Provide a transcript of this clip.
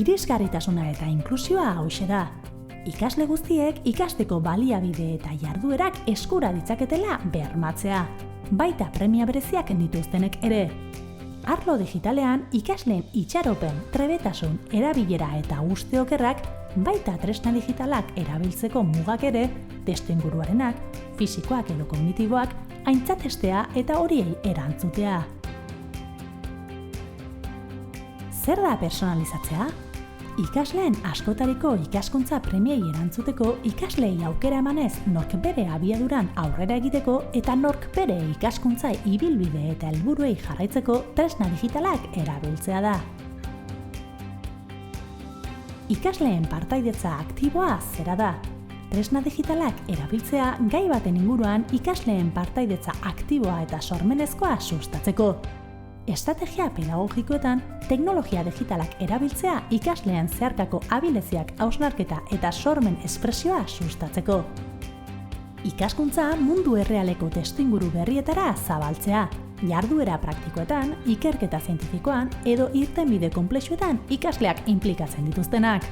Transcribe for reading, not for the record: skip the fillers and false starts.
Irisgarritasuna eta inklusioa hauxe da. Ikasle guztiek ikasteko baliabide eta jarduerak eskura ditzaketela bermatzea, baita premia bereziak dituztenek ere. Arlo digitalean ikasleen itxaropen, trebetasun, erabilera eta uste okerrak, baita tresna digitalak erabiltzeko mugak ere, testuinguruarenak, fisikoak edo kognitiboak, aintzatestea eta horiei erantzutea. Zer da personalizatzea? Ikasleen askotariko ikaskuntza premiei erantzuteko ikasleei aukera emanez nork bere abiaduran aurrera egiteko eta nork bere ikaskuntza ibilbide eta helburuei jarraitzeko tresna digitalak erabiltzea da. Ikasleen partaidetza aktiboa zera da. Tresna digitalak erabiltzea gai baten inguruan ikasleen partaidetza aktiboa eta sormenezkoa sustatzeko. Estrategia pedagogikoetan, teknologia digitalak erabiltzea ikasleen zeharkako abileziak hausnarketa eta sormen espresioa sustatzeko. Ikaskuntza mundu errealeko testuinguru berrietara zabaltzea, jarduera praktikoetan, ikerketa zientifikoan edo irtenbide konplexuetan ikasleak inplikatzen dituztenak.